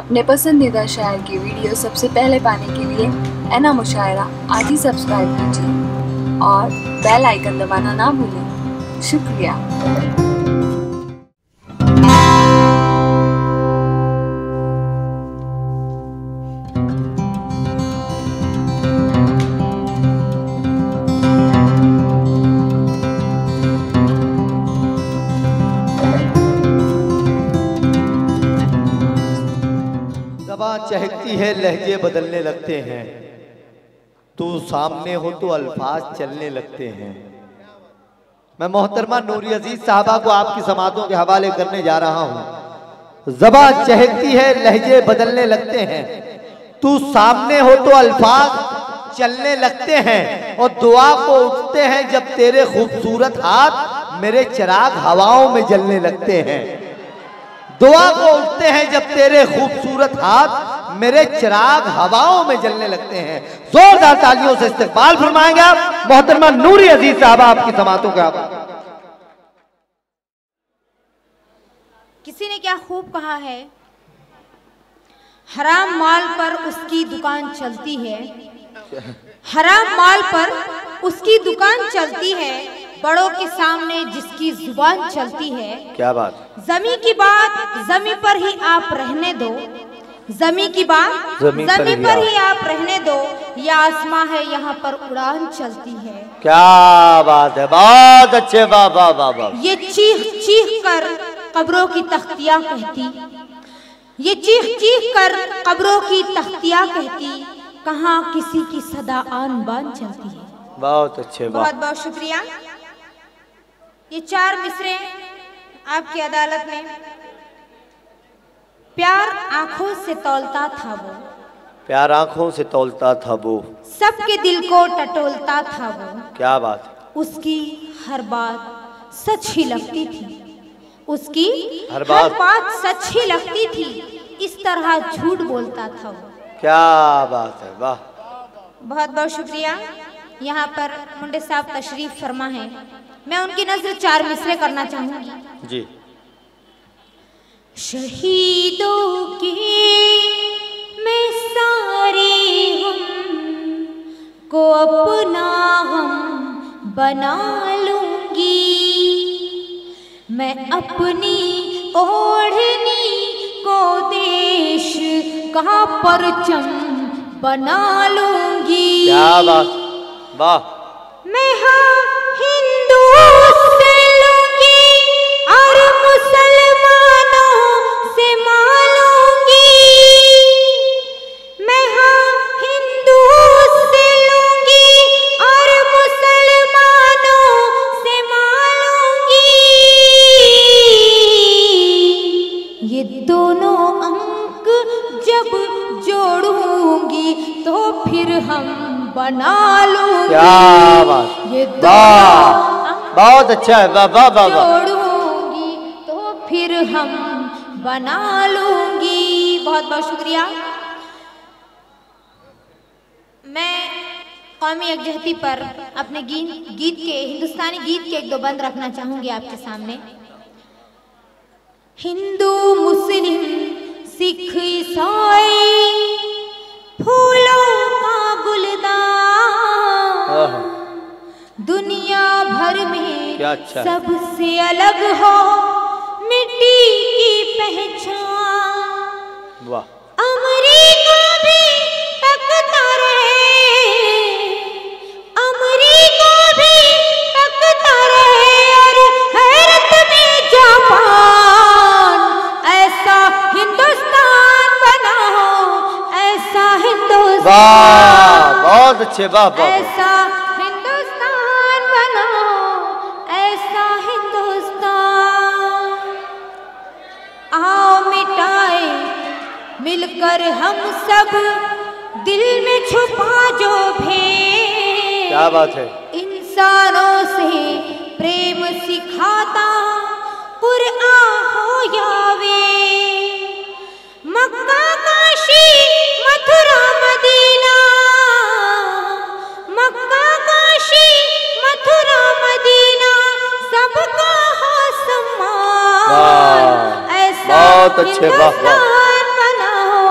अपने पसंदीदा शायर की वीडियो सबसे पहले पाने के लिए ऐना मुशायरा आज ही सब्सक्राइब कीजिए और बेल आइकन दबाना ना भूलें। शुक्रिया। ज़बां चहकती है, लहजे बदलने लगते हैं, तू सामने हो तो अल्फाज चलने लगते हैं। मैं मोहतरमा नूरी अजीज साहबा को आपकी समातों के हवाले करने जा रहा हूँ। ज़बां चहकती है, लहजे बदलने लगते हैं, तू सामने हो तो अल्फाज चलने लगते हैं, और दुआ को उठते हैं जब तेरे खूबसूरत हाथ मेरे चिराग हवाओं में जलने लगते हैं। दुआ को उठते हैं जब तेरे खूबसूरत हाथ मेरे चिराग हवाओं में जलने लगते हैं। जोरदार तालियों से इस्तकबाल फरमाएंगे आप मोहतरमा नूरी अजीज साहबा आपकी समातों का। किसी ने क्या खूब कहा है, हराम माल पर उसकी दुकान चलती है, हराम माल पर उसकी दुकान चलती है, बड़ों के सामने जिसकी जुबान चलती है। क्या बात। जमी की बात जमी पर ही आप रहने दो, जमी की बात जमी पर ही आप रहने दो, या आसमां है यहाँ पर उड़ान चलती है। क्या बात है, बहुत अच्छे। वाह वाह वाह वाह। ये चीख चीख कर कब्रों की तख्तियां कहती, ये चीख चीख कर कब्रों की तख्तियां कहती, कहाँ किसी की सदा आन बान चलती है। बहुत अच्छे। बहुत बहुत शुक्रिया। ये 4 मिसरे आपकी अदालत में। प्यार आंखों से तौलता था वो, प्यार आंखों से तौलता था वो, सबके दिल को टटोलता था वो। क्या बात। उसकी हर बात सच ही लगती थी, उसकी हर बात सच ही लगती थी, इस तरह झूठ बोलता था वो। क्या बात है, वाह। बहुत बहुत शुक्रिया। यहाँ पर मुंडे साहब तशरीफ फरमा है, मैं उनकी नजर 4 मिसरे करना चाहूंगी जी। शहीदों के मैं सारे हम को अपना हम बना लूंगी, मैं अपनी ओढ़नी को देश का परचम बना लूंगी। क्या बात, वाह। मैं हिंदू से लूंगी और मुसलमानों से मालूंगी, मैं हिंदू से लूंगी और मुसलमानों से मालूंगी, ये दोनों अंक जब जोड़ूंगी तो फिर हम बना लूंगी। क्या बात, ये बहुत अच्छा है, वाह वाह वाह। जोड़ूंगी तो फिर हम बना लूंगी। बहुत बहुत शुक्रिया। मैं कौमी यकजहती पर अपने गीत के हिंदुस्तानी गीत के 1-2 बंद रखना चाहूंगी आपके सामने। हिंदू मुस्लिम सिख ईसाई फूलों का गुलदान, दुनिया भर में अच्छा सबसे अलग हो मिट्टी की पहचान। वाह। अमेरिका भी तकता रहे, अमेरिका भी तकता रहे, और हैरत में जापान, ऐसा हिंदुस्तान बना हो, ऐसा हिंदुस्तान। वाह, बहुत अच्छे। वाह वाह। ऐसा हिंदुस्तान बनाओ, ऐसा हिंदुस्तान। आओ मिटाए मिलकर हम सब दिल में छुपा जो भेद। क्या बात है। इंसानों से प्रेम सिखाता कुरआन हो यावे, मक्का काशी मथुरा मदीना, मक्का काशी मथुरा मदीना, सबका हो सम्मान। ऐसा बहुत अच्छे। वाह वाह। हिंदुस्तान बनाओ,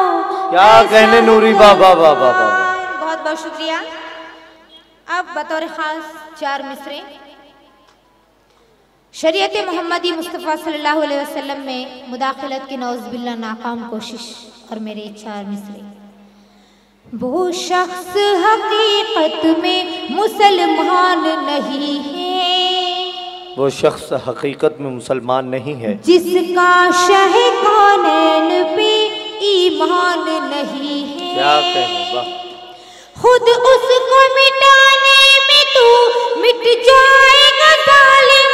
क्या कहने नूरी, वाह वाह वाह वाह वाह। बहुत बहुत शुक्रिया। अब बतौर खास 4 मिसरे शरीयत मोहम्मदी मुस्तफ़ा सल्लल्लाहु अलैहि वसल्लम में मुदाखलत की नौज़बिल्ला नाकाम कोशिश और मेरे 4 मिसरे। वो शख्स हकीकत में मुसलमान नहीं है, वो शख्स हकीकत में मुसलमान नहीं है, जिसका शह कौनैन पे ईमान नहीं है। क्या कहने, वाह। खुद उसको मिटाने में तू मिट जाएगा जालिम,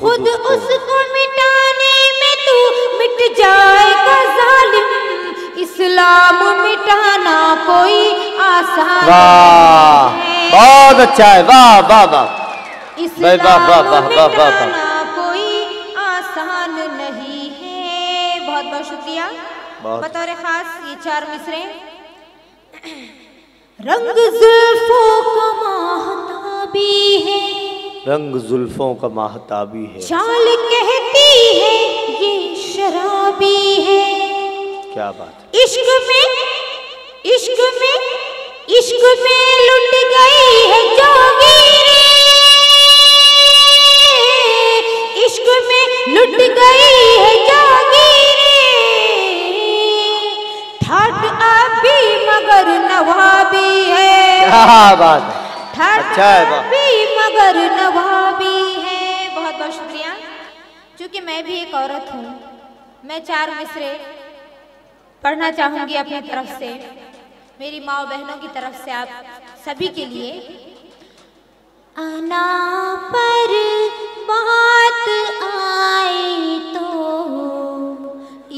खुद उसको मिटाने में तू मिट जाएगा जालिम। इस्लाम मिटाना कोई आसान वाह, नहीं है। बहुत अच्छा है, वाह वाह वाह। इस्लाम मिटाना कोई आसान नहीं है। बहुत बहुत शुक्रिया। बतौर खास ये 4 मिसरे। रंग जुल्फों का महताबी है, रंग जुल्फों का महताबी है, चाल कहती है ये शराबी है। क्या बात है। इश्क में इश्क में इश्क में लुट गई है जोगीरी, इश्क में लुट गई है जोगीरी। ठाठ अभी मगर नवाबी है, क्या बात है, ठाठ अच्छा है, वाह। अभी मगर नवाबी है। बहुत बहुत शुक्रिया। क्योंकि मैं भी एक औरत हूँ, मैं 4 मिसरे पढ़ना चाहूंगी अपनी तरफ से, मेरी माँ बहनों की तरफ से, आप सभी के लिए। आना पर बात आए तो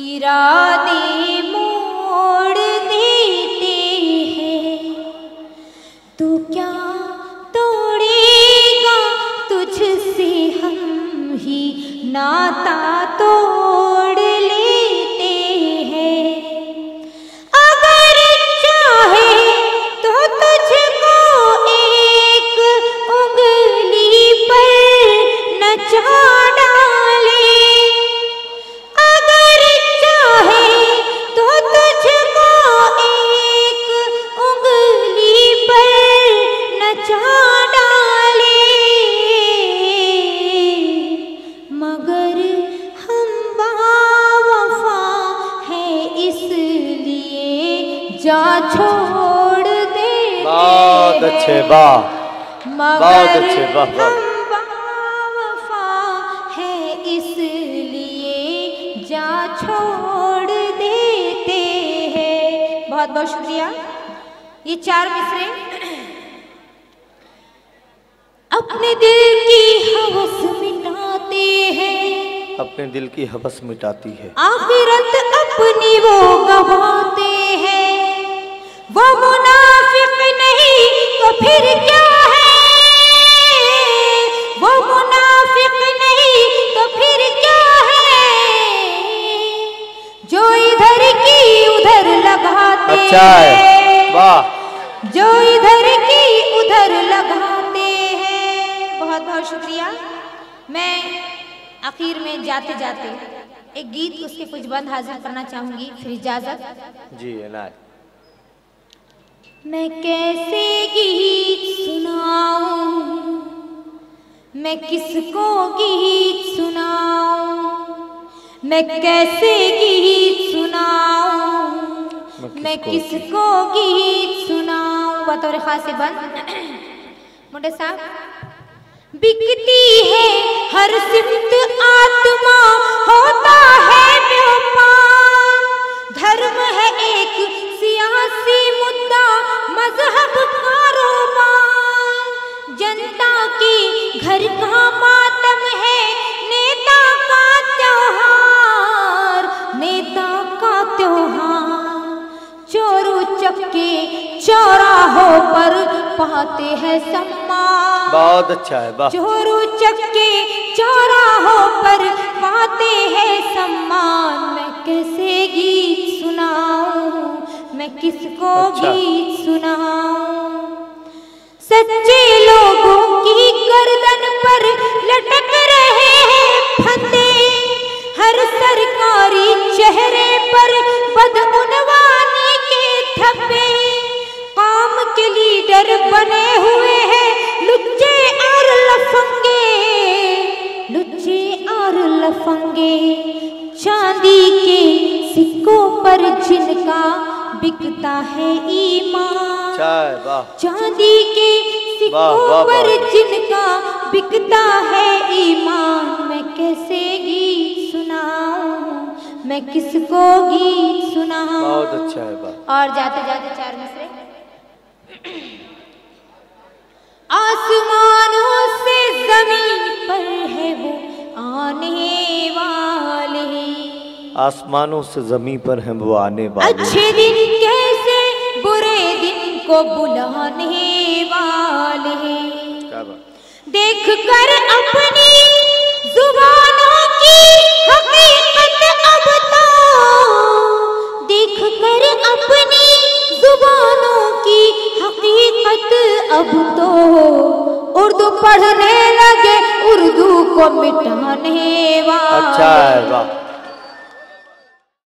इरादे मोड़ देते हैं, तू क्या तोड़ेगा तुझसे हम ही नाता तोड़ लेते हैं। अगर चाहे तो तुझको एक उंगली पर नचा डाले, अगर चाहे तो तुझको एक उंगली पर नचा डाले। मगर हम बावफा हैं इसलिए जा छोड़ दे। बहुत अच्छे, वाह, बहुत अच्छे, वाह वाह। हम बावफा हैं इसलिए जा छोड़ देते हैं। बहुत बहुत शुक्रिया। ये 4 मिसरे अपने दिल की हवस मिटाते हैं, अपने दिल की हवस मिटाती है, आखिरत अपनी वो गवाते हैं। वो मुनाफिक नहीं तो फिर क्या है, वो मुनाफिक नहीं तो फिर क्या है, जो इधर की उधर लगाते अच्छा है, हैं, वाह। जो इधर की उधर लगाते हैं। बहुत बहुत शुक्रिया। मैं आखिर में जाते जाते एक गीत उसके कुछ बंद हाजिर करना चाहूंगी, फिर इजाजत। जी इनायत। मैं कैसे गीत सुनाऊं, मैं किसको गीत सुनाऊं, मैं कैसे गीत सुनाऊं, मैं किसको गीत सुनाऊं। बतौर खास बंद मोटे साहब। बिकती है हर सिमत आत्मा, होता है व्यापार, धर्म है एक सियासी मुद्दा, मजहब कारोबार, जनता की घर का मातम है, नेता का त्योहार, नेता का त्योहार। चोरू चक्के चौराहों पर पाते हैं सम्मान। बहुत अच्छा है, वाह। चोरू चक्के चौराहों पर पाते हैं सम्मान। मैं कैसे गीत सुनाऊं, मैं किसको गीत सुनाऊं। सच्चे लोगों की गर्दन पर लटक रहे हैं फंदे, हर सरकारी चेहरे पर बद बने हुए हैं लुच्चे और लफंगे, लुच्चे और लफंगे। चांदी के सिक्कों पर जिनका बिकता है ईमान, चांदी के सिक्कों पर जिनका बिकता है ईमान। मैं कैसे गीत सुनाऊं, मैं किसको गीत सुनाऊं। बहुत अच्छा है बात। और जाते जाते 4 मिसरे। आसमानों से जमीन पर है वो आने वाले, आसमानों से जमीन पर हैं वो आने वाले। अच्छे दिन कैसे बुरे दिन को बुलाने वाले। देख कर अपनी जुबानों की हकीकत अब तो, देख कर अपनी जुबानों की हकीकत अब तो उर्दू पढ़ने लगे उर्दू को मिटाने वाले। अच्छा है वाह।